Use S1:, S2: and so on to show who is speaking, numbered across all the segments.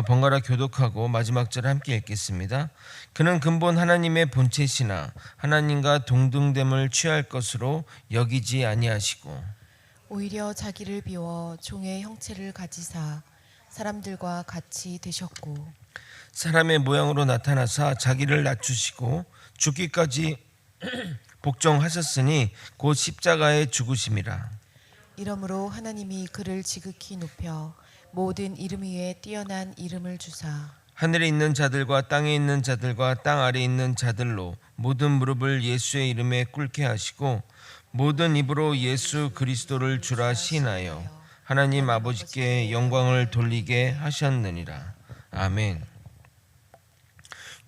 S1: 번갈아 교독하고 마지막 절 함께 읽겠습니다. 그는 근본 하나님의 본체시나 하나님과 동등됨을 취할 것으로 여기지 아니하시고
S2: 오히려 자기를 비워 종의 형체를 가지사 사람들과 같이 되셨고
S1: 사람의 모양으로 나타나사 자기를 낮추시고 죽기까지 복종하셨으니 곧 십자가에 죽으심이라.
S2: 이러므로 하나님이 그를 지극히 높여 모든 이름 위에 뛰어난 이름을 주사
S1: 하늘에 있는 자들과 땅에 있는 자들과 땅 아래에 있는 자들로 모든 무릎을 예수의 이름에 꿇게 하시고 모든 입으로 예수 그리스도를 주라 시인하여 하나님 아버지께 영광을 돌리게 하셨느니라. 아멘.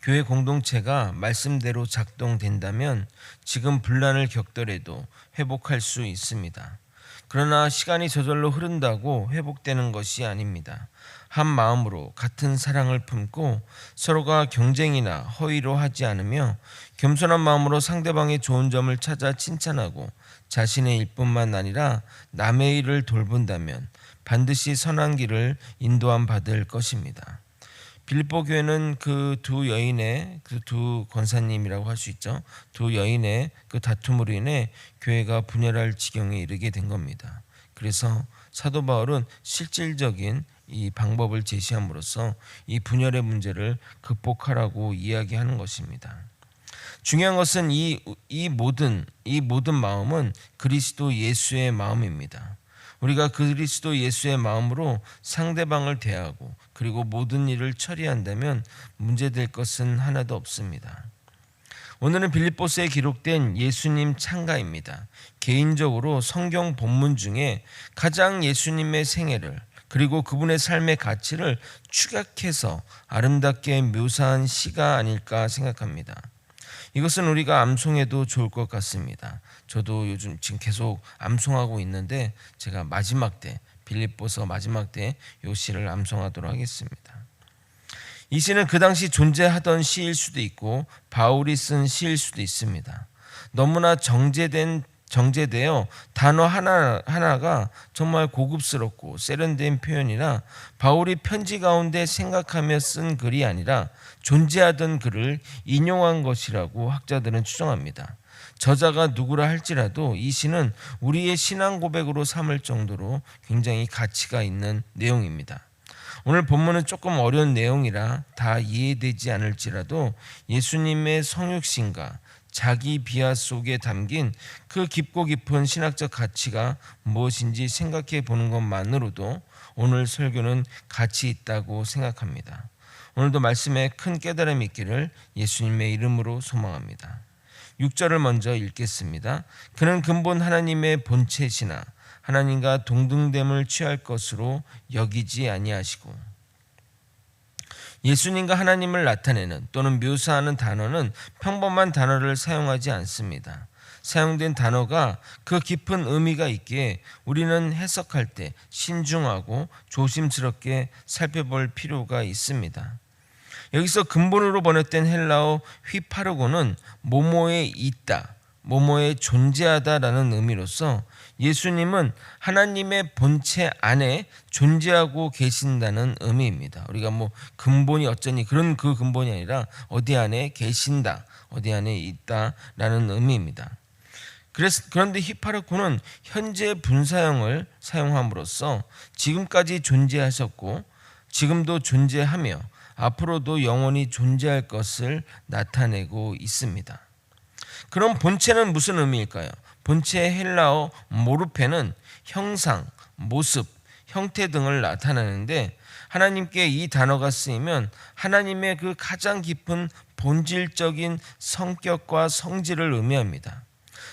S1: 교회 공동체가 말씀대로 작동된다면 지금 분란을 겪더라도 회복할 수 있습니다. 그러나 시간이 저절로 흐른다고 회복되는 것이 아닙니다. 한 마음으로 같은 사랑을 품고 서로가 경쟁이나 허위로 하지 않으며 겸손한 마음으로 상대방의 좋은 점을 찾아 칭찬하고 자신의 일뿐만 아니라 남의 일을 돌본다면 반드시 선한 길을 인도함 받을 것입니다. 빌립보 교회는 그 두 여인의 그 두 권사님이라고 할 수 있죠. 두 여인의 그 다툼으로 인해 교회가 분열할 지경에 이르게 된 겁니다. 그래서 사도 바울은 실질적인 이 방법을 제시함으로써 이 분열의 문제를 극복하라고 이야기하는 것입니다. 중요한 것은 이 모든 마음은 그리스도 예수의 마음입니다. 우리가 그리스도 예수의 마음으로 상대방을 대하고 그리고 모든 일을 처리한다면 문제될 것은 하나도 없습니다. 오늘은 빌립보서에 기록된 예수님 찬가입니다. 개인적으로 성경 본문 중에 가장 예수님의 생애를 그리고 그분의 삶의 가치를 축약해서 아름답게 묘사한 시가 아닐까 생각합니다. 이것은 우리가 암송해도 좋을 것 같습니다. 저도 요즘 지금 계속 암송하고 있는데 제가 마지막 때 빌립보서 마지막 때 이 시를 암송하도록 하겠습니다. 이 시는 그 당시 존재하던 시일 수도 있고 바울이 쓴 시일 수도 있습니다. 너무나 정제되어 단어 하나가 정말 고급스럽고 세련된 표현이라 바울이 편지 가운데 생각하며 쓴 글이 아니라 존재하던 글을 인용한 것이라고 학자들은 추정합니다. 저자가 누구라 할지라도 이 시는 우리의 신앙 고백으로 삼을 정도로 굉장히 가치가 있는 내용입니다. 오늘 본문은 조금 어려운 내용이라 다 이해되지 않을지라도 예수님의 성육신과 자기 비하 속에 담긴 그 깊고 깊은 신학적 가치가 무엇인지 생각해 보는 것만으로도 오늘 설교는 가치 있다고 생각합니다. 오늘도 말씀에 큰 깨달음이 있기를 예수님의 이름으로 소망합니다. 6절을 먼저 읽겠습니다. 그는 근본 하나님의 본체시나 하나님과 동등됨을 취할 것으로 여기지 아니하시고 예수님과 하나님을 나타내는 또는 묘사하는 단어는 평범한 단어를 사용하지 않습니다. 사용된 단어가 그 깊은 의미가 있기에 우리는 해석할 때 신중하고 조심스럽게 살펴볼 필요가 있습니다. 여기서 근본으로 번역된 헬라어 휘파르고는 모모에 있다, 모모에 존재하다라는 의미로서 예수님은 하나님의 본체 안에 존재하고 계신다는 의미입니다. 우리가 근본이 어쩌니 그런 그 근본이 아니라 어디 안에 계신다, 어디 안에 있다라는 의미입니다. 그런데 휘파르코는 현재 분사형을 사용함으로써 지금까지 존재하셨고 지금도 존재하며 앞으로도 영원히 존재할 것을 나타내고 있습니다. 그럼 본체는 무슨 의미일까요? 본체의 헬라어 모르페는 형상, 모습, 형태 등을 나타내는데 하나님께 이 단어가 쓰이면 하나님의 그 가장 깊은 본질적인 성격과 성질을 의미합니다.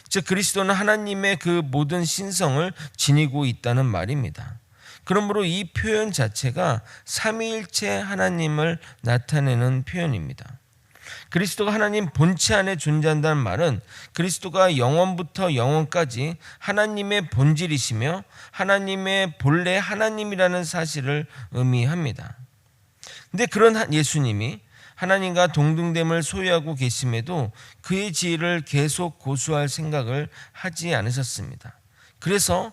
S1: 즉 그리스도는 하나님의 그 모든 신성을 지니고 있다는 말입니다. 그러므로 이 표현 자체가 삼위일체 하나님을 나타내는 표현입니다. 그리스도가 하나님 본체 안에 존재한다는 말은 그리스도가 영원부터 영원까지 하나님의 본질이시며 하나님의 본래 하나님이라는 사실을 의미합니다. 그런데 그런 예수님이 하나님과 동등됨을 소유하고 계심에도 그의 지위를 계속 고수할 생각을 하지 않으셨습니다. 그래서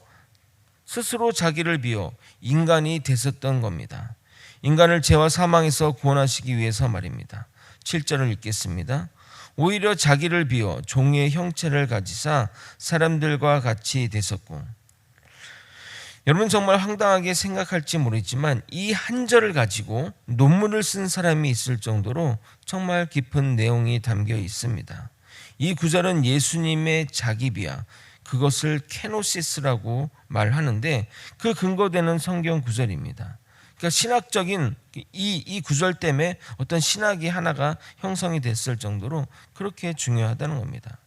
S1: 스스로 자기를 비워 인간이 되셨던 겁니다. 인간을 죄와 사망에서 구원하시기 위해서 말입니다. 7절을 읽겠습니다. 오히려 자기를 비워 종의 형체를 가지사 사람들과 같이 되셨고. 여러분 정말 황당하게 생각할지 모르겠지만 이 한 절을 가지고 논문을 쓴 사람이 있을 정도로 정말 깊은 내용이 담겨 있습니다. 이 구절은 예수님의 자기비하, 그것을 케노시스라고 말하는데 그 근거되는 성경 구절입니다. 그러니까 신학적인 이 구절 때문에 어떤 신학이 하나가 형성이 됐을 정도로 그렇게 중요하다는 겁니다.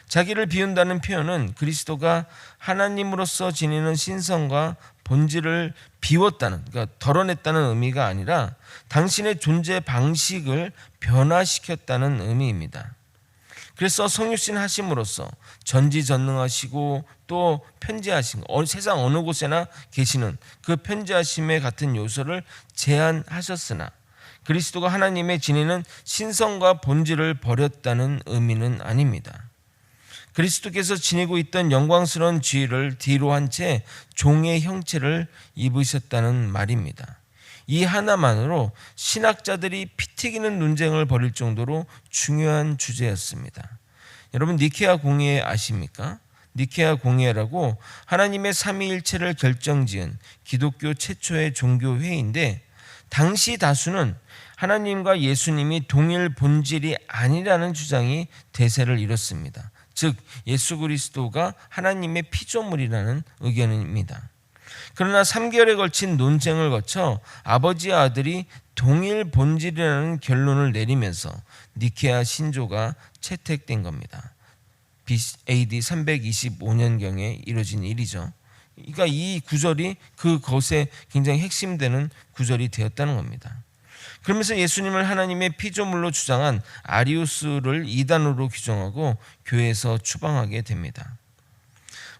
S1: 자기를 비운다는 표현은 그리스도가 하나님으로서 지니는 신성과 본질을 비웠다는, 그러니까 덜어냈다는 의미가 아니라 당신의 존재 방식을 변화시켰다는 의미입니다. 그래서 성육신 하심으로써 전지전능하시고 또 편지하신 세상 어느 곳에나 계시는 그 편지하심의 같은 요소를 제한하셨으나 그리스도가 하나님의 지니는 신성과 본질을 버렸다는 의미는 아닙니다. 그리스도께서 지니고 있던 영광스러운 지위를 뒤로 한 채 종의 형체를 입으셨다는 말입니다. 이 하나만으로 신학자들이 피튀기는 논쟁을 벌일 정도로 중요한 주제였습니다. 여러분 니케아 공의회 아십니까? 니케아 공의회라고 하나님의 삼위일체를 결정지은 기독교 최초의 종교회의인데 당시 다수는 하나님과 예수님이 동일 본질이 아니라는 주장이 대세를 이뤘습니다. 즉 예수 그리스도가 하나님의 피조물이라는 의견입니다. 그러나 3개월에 걸친 논쟁을 거쳐 아버지와 아들이 동일 본질이라는 결론을 내리면서 니케아 신조가 채택된 겁니다. AD 325년경에 이루어진 일이죠. 그러니까 이 구절이 그것의 굉장히 핵심되는 구절이 되었다는 겁니다. 그러면서 예수님을 하나님의 피조물로 주장한 아리우스를 이단으로 규정하고 교회에서 추방하게 됩니다.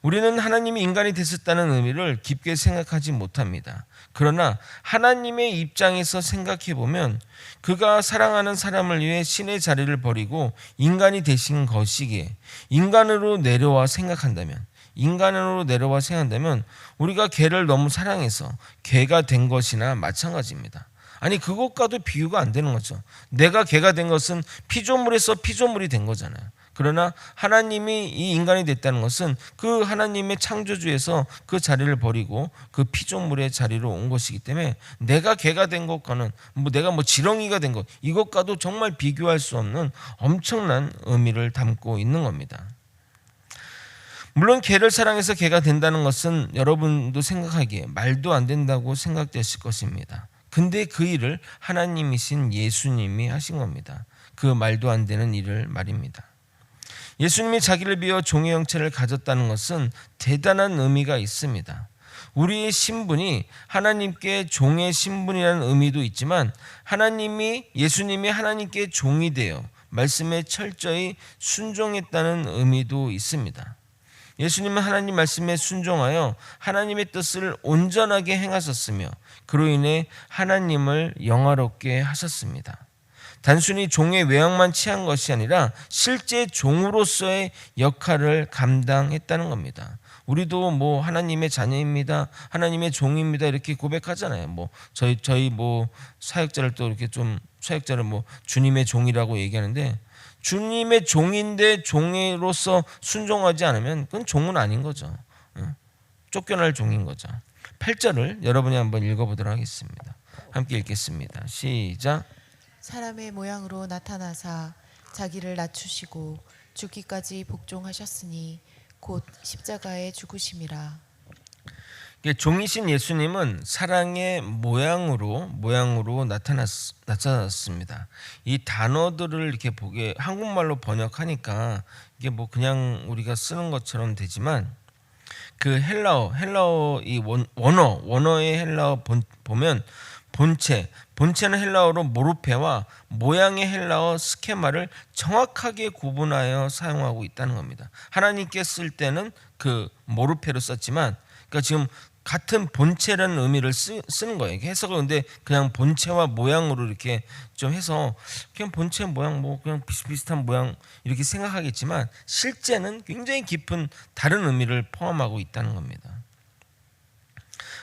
S1: 우리는 하나님이 인간이 되셨다는 의미를 깊게 생각하지 못합니다. 그러나 하나님의 입장에서 생각해 보면 그가 사랑하는 사람을 위해 신의 자리를 버리고 인간이 되신 것이기에 인간으로 내려와 생각한다면 우리가 개를 너무 사랑해서 개가 된 것이나 마찬가지입니다. 아니 그것과도 비유가 안 되는 거죠. 내가 개가 된 것은 피조물에서 피조물이 된 거잖아요. 그러나 하나님이 이 인간이 됐다는 것은 그 하나님의 창조주에서 그 자리를 버리고 그 피조물의 자리로 온 것이기 때문에 내가 개가 된 것과는 내가 지렁이가 된 것 이것과도 정말 비교할 수 없는 엄청난 의미를 담고 있는 겁니다. 물론 개를 사랑해서 개가 된다는 것은 여러분도 생각하기에 말도 안 된다고 생각되실 것입니다. 근데 그 일을 하나님이신 예수님이 하신 겁니다. 그 말도 안 되는 일을 말입니다. 예수님이 자기를 비워 종의 형체를 가졌다는 것은 대단한 의미가 있습니다. 우리의 신분이 하나님께 종의 신분이라는 의미도 있지만 예수님이 하나님께 종이 되어 말씀에 철저히 순종했다는 의미도 있습니다. 예수님은 하나님 말씀에 순종하여 하나님의 뜻을 온전하게 행하셨으며 그로 인해 하나님을 영화롭게 하셨습니다. 단순히 종의 외양만 취한 것이 아니라 실제 종으로서의 역할을 감당했다는 겁니다. 우리도 하나님의 자녀입니다, 하나님의 종입니다 이렇게 고백하잖아요. 저희 사역자를 또 이렇게 사역자를 주님의 종이라고 얘기하는데 주님의 종인데 종으로서 순종하지 않으면 그건 종은 아닌 거죠. 쫓겨날 종인 거죠. 8절을 여러분이 한번 읽어보도록 하겠습니다. 함께 읽겠습니다. 시작.
S2: 사람의 모양으로 나타나사 자기를 낮추시고 죽기까지 복종하셨으니 곧 십자가에 죽으심이라.
S1: 종이신 예수님은 사랑의 모양으로 나타났습니다. 이 단어들을 이렇게 보게 한국말로 번역하니까 이게 그냥 우리가 쓰는 것처럼 되지만 그 헬라어 이 원어의 헬라어 보면 본체는 헬라어로 모르페와 모양의 헬라어 스케마를 정확하게 구분하여 사용하고 있다는 겁니다. 하나님께 쓸 때는 그 모르페로 썼지만 그러니까 지금 같은 본체라는 의미를 쓰는 거예요. 해석을 근데 그냥 본체와 모양으로 이렇게 좀 해서 그냥 본체 모양 그냥 비슷비슷한 모양 이렇게 생각하겠지만 실제는 굉장히 깊은 다른 의미를 포함하고 있다는 겁니다.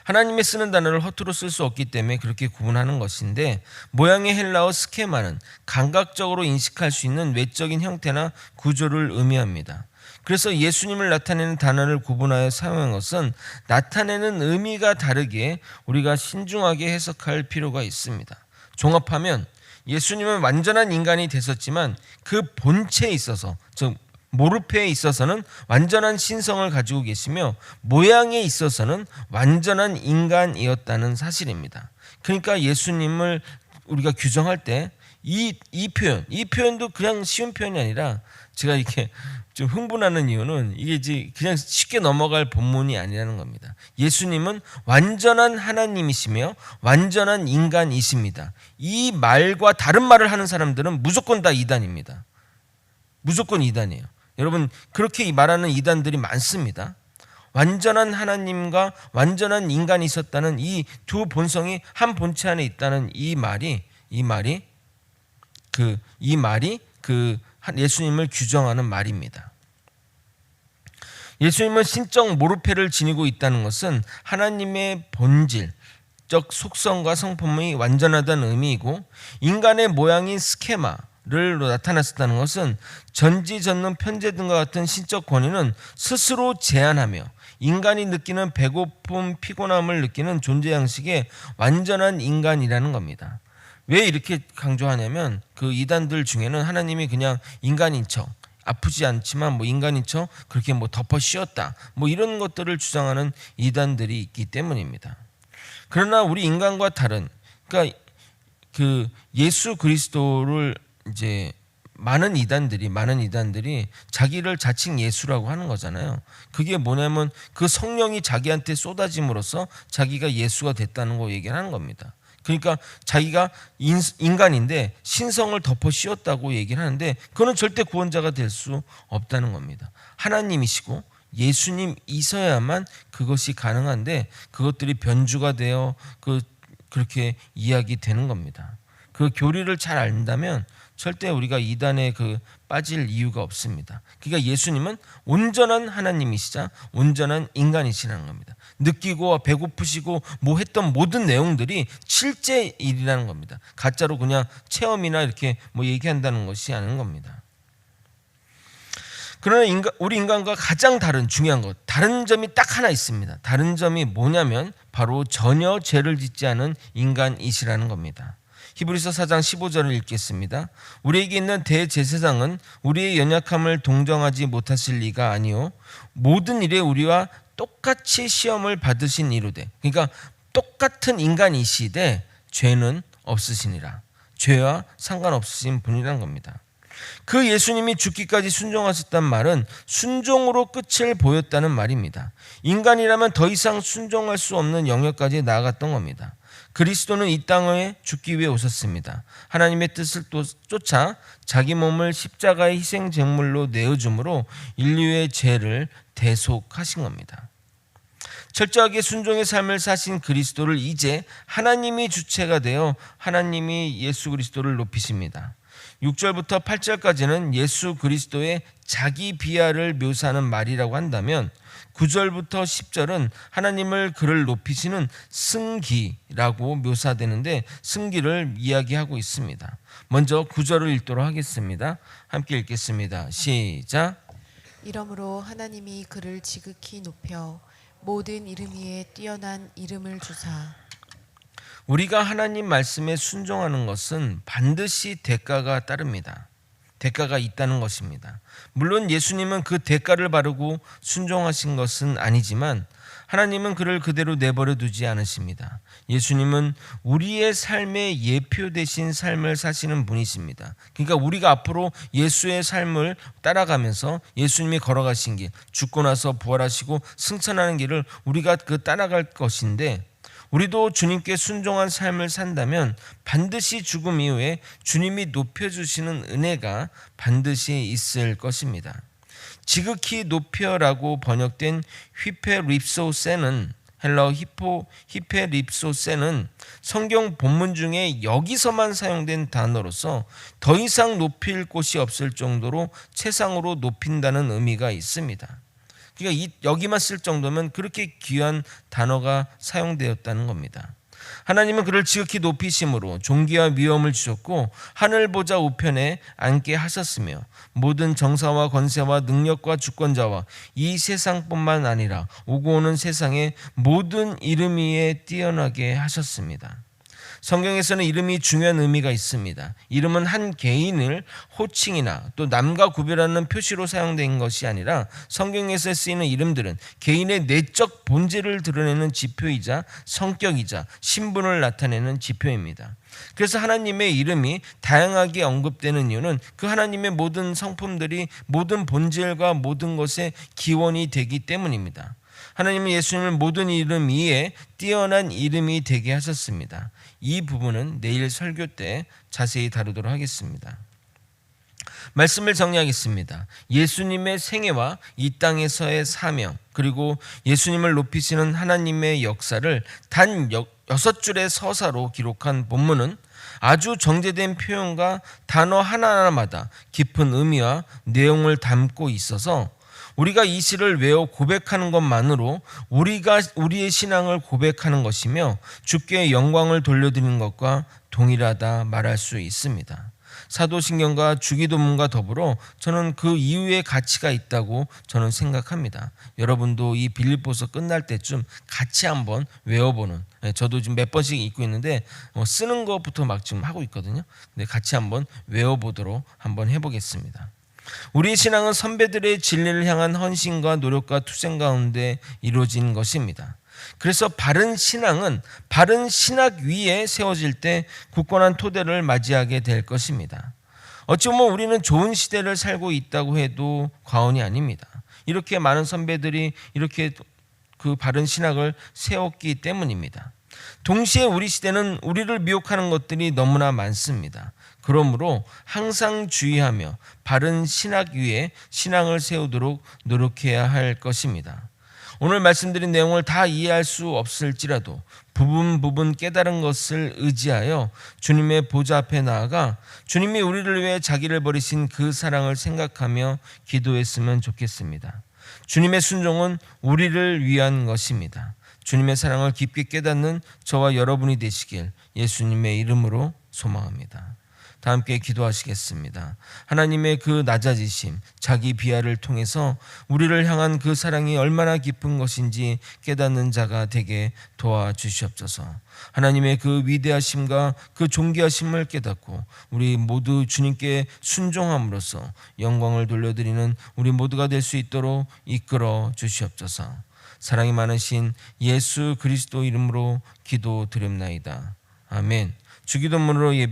S1: 하나님의 쓰는 단어를 허투루 쓸 수 없기 때문에 그렇게 구분하는 것인데, 모양의 헬라어 스케마는 감각적으로 인식할 수 있는 외적인 형태나 구조를 의미합니다. 그래서 예수님을 나타내는 단어를 구분하여 사용한 것은 나타내는 의미가 다르게 우리가 신중하게 해석할 필요가 있습니다. 종합하면 예수님은 완전한 인간이 되셨지만 그 본체에 있어서, 즉 모르페에 있어서는 완전한 신성을 가지고 계시며 모양에 있어서는 완전한 인간이었다는 사실입니다. 그러니까 예수님을 우리가 규정할 때 이 표현도 그냥 쉬운 표현이 아니라, 제가 이렇게 좀 흥분하는 이유는 이게 이제 그냥 쉽게 넘어갈 본문이 아니라는 겁니다. 예수님은 완전한 하나님이시며 완전한 인간이십니다. 이 말과 다른 말을 하는 사람들은 무조건 다 이단입니다. 무조건 이단이에요. 여러분, 그렇게 말하는 이단들이 많습니다. 완전한 하나님과 완전한 인간이 있었다는 이 두 본성이 한 본체 안에 있다는 이 말이 예수님을 규정하는 말입니다. 예수님은 신적 모르페를 지니고 있다는 것은 하나님의 본질적 속성과 성품이 완전하다는 의미이고, 인간의 모양인 스케마를 나타났었다는 것은 전지전능 편재 등과 같은 신적 권위는 스스로 제한하며 인간이 느끼는 배고픔, 피곤함을 느끼는 존재 양식의 완전한 인간이라는 겁니다. 왜 이렇게 강조하냐면, 그 이단들 중에는 하나님이 그냥 인간인 척, 아프지 않지만 뭐 인간인 척 그렇게 뭐 덮어 씌웠다, 뭐 이런 것들을 주장하는 이단들이 있기 때문입니다. 그러나 우리 인간과 다른, 그러니까 그 예수 그리스도를 이제 많은 이단들이 자기를 자칭 예수라고 하는 거잖아요. 그게 뭐냐면 그 성령이 자기한테 쏟아짐으로써 자기가 예수가 됐다는 거 얘기를 하는 겁니다. 그러니까 자기가 인간인데 신성을 덮어 씌웠다고 얘기를 하는데, 그거는 절대 구원자가 될 수 없다는 겁니다. 하나님이시고 예수님이셔야만 그것이 가능한데, 그것들이 변주가 되어 그렇게 이야기되는 겁니다. 그 교리를 잘 안다면 절대 우리가 이단에 빠질 이유가 없습니다. 그러니까 예수님은 온전한 하나님이시자 온전한 인간이시라는 겁니다. 느끼고 배고프시고 뭐 했던 모든 내용들이 실제 일이라는 겁니다. 가짜로 그냥 체험이나 이렇게 뭐 얘기한다는 것이 아닌 겁니다. 그러나 우리 인간과 가장 중요한 것, 다른 점이 딱 하나 있습니다. 다른 점이 뭐냐면 바로 전혀 죄를 짓지 않은 인간이시라는 겁니다. 히브리서 4장 15절을 읽겠습니다. 우리에게 있는 대제사장은 우리의 연약함을 동정하지 못하실 리가 아니요 모든 일에 우리와 똑같이 시험을 받으신 이로되, 그러니까 똑같은 인간이시되 죄는 없으시니라. 죄와 상관없으신 분이라는 겁니다. 그 예수님이 죽기까지 순종하셨단 말은 순종으로 끝을 보였다는 말입니다. 인간이라면 더 이상 순종할 수 없는 영역까지 나아갔던 겁니다. 그리스도는 이 땅에 죽기 위해 오셨습니다. 하나님의 뜻을 쫓아 자기 몸을 십자가의 희생 제물로 내어줌으로 인류의 죄를 대속하신 겁니다. 철저하게 순종의 삶을 사신 그리스도를 이제 하나님이 주체가 되어 하나님이 예수 그리스도를 높이십니다. 6절부터 8절까지는 예수 그리스도의 자기 비하를 묘사하는 말이라고 한다면, 9절부터 10절은 하나님을 그를 높이시는 승기라고 묘사되는데 승기를 이야기하고 있습니다. 먼저 9절을 읽도록 하겠습니다. 함께 읽겠습니다. 시작.
S2: 이러므로 하나님이 그를 지극히 높여 모든 이름 위에 뛰어난 이름을 주사.
S1: 우리가 하나님 말씀에 순종하는 것은 반드시 대가가 따릅니다. 대가가 있다는 것입니다. 물론 예수님은 그 대가를 바르고 순종하신 것은 아니지만 하나님은 그를 그대로 내버려 두지 않으십니다. 예수님은 우리의 삶의 예표 되신 삶을 사시는 분이십니다. 그러니까 우리가 앞으로 예수의 삶을 따라가면서 예수님이 걸어가신 길, 죽고 나서 부활하시고 승천하는 길을 우리가 따라갈 것인데, 우리도 주님께 순종한 삶을 산다면 반드시 죽음 이후에 주님이 높여주시는 은혜가 반드시 있을 것입니다. 지극히 높여라고 번역된 휘페립소세는, 헬라어 히페립소세는 성경 본문 중에 여기서만 사용된 단어로서 더 이상 높일 곳이 없을 정도로 최상으로 높인다는 의미가 있습니다. 그러니까 여기만 쓸 정도면 그렇게 귀한 단어가 사용되었다는 겁니다. 하나님은 그를 지극히 높이심으로 존귀와 위엄을 주셨고 하늘 보좌 우편에 앉게 하셨으며 모든 정사와 권세와 능력과 주권자와 이 세상뿐만 아니라 오고 오는 세상의 모든 이름 위에 뛰어나게 하셨습니다. 성경에서는 이름이 중요한 의미가 있습니다. 이름은 한 개인을 호칭이나 또 남과 구별하는 표시로 사용된 것이 아니라 성경에서 쓰이는 이름들은 개인의 내적 본질을 드러내는 지표이자 성격이자 신분을 나타내는 지표입니다. 그래서 하나님의 이름이 다양하게 언급되는 이유는 그 하나님의 모든 성품들이 모든 본질과 모든 것의 기원이 되기 때문입니다. 하나님은 예수님을 모든 이름 위에 뛰어난 이름이 되게 하셨습니다. 이 부분은 내일 설교 때 자세히 다루도록 하겠습니다. 말씀을 정리하겠습니다. 예수님의 생애와 이 땅에서의 사명, 그리고 예수님을 높이시는 하나님의 역사를 단 6줄의 서사로 기록한 본문은 아주 정제된 표현과 단어 하나하나마다 깊은 의미와 내용을 담고 있어서 우리가 이 시를 외워 고백하는 것만으로 우리가 우리의 신앙을 고백하는 것이며 주께 영광을 돌려드리는 것과 동일하다 말할 수 있습니다. 사도신경과 주기도문과 더불어 저는 그 이후의 가치가 있다고 저는 생각합니다. 여러분도 이 빌립보서 끝날 때쯤 같이 한번 외워보는, 저도 지금 몇 번씩 읽고 있는데 쓰는 것부터 막 지금 하고 있거든요. 근데 같이 한번 외워보도록 한번 해보겠습니다. 우리의 신앙은 선배들의 진리를 향한 헌신과 노력과 투쟁 가운데 이루어진 것입니다. 그래서 바른 신앙은 바른 신학 위에 세워질 때 굳건한 토대를 맞이하게 될 것입니다. 어찌 보면 우리는 좋은 시대를 살고 있다고 해도 과언이 아닙니다. 이렇게 많은 선배들이 이렇게 그 바른 신학을 세웠기 때문입니다. 동시에 우리 시대는 우리를 미혹하는 것들이 너무나 많습니다. 그러므로 항상 주의하며 바른 신학 위에 신앙을 세우도록 노력해야 할 것입니다. 오늘 말씀드린 내용을 다 이해할 수 없을지라도 부분 깨달은 것을 의지하여 주님의 보좌 앞에 나아가 주님이 우리를 위해 자기를 버리신 그 사랑을 생각하며 기도했으면 좋겠습니다. 주님의 순종은 우리를 위한 것입니다. 주님의 사랑을 깊게 깨닫는 저와 여러분이 되시길 예수님의 이름으로 소망합니다. 다 함께 기도하시겠습니다. 하나님의 그 낮아지심, 자기 비하를 통해서 우리를 향한 그 사랑이 얼마나 깊은 것인지 깨닫는 자가 되게 도와주시옵소서. 하나님의 그 위대하심과 그 존귀하심을 깨닫고 우리 모두 주님께 순종함으로써 영광을 돌려드리는 우리 모두가 될 수 있도록 이끌어 주시옵소서. 사랑이 많으신 예수 그리스도 이름으로 기도드립나이다. 아멘. 주기도문으로 예배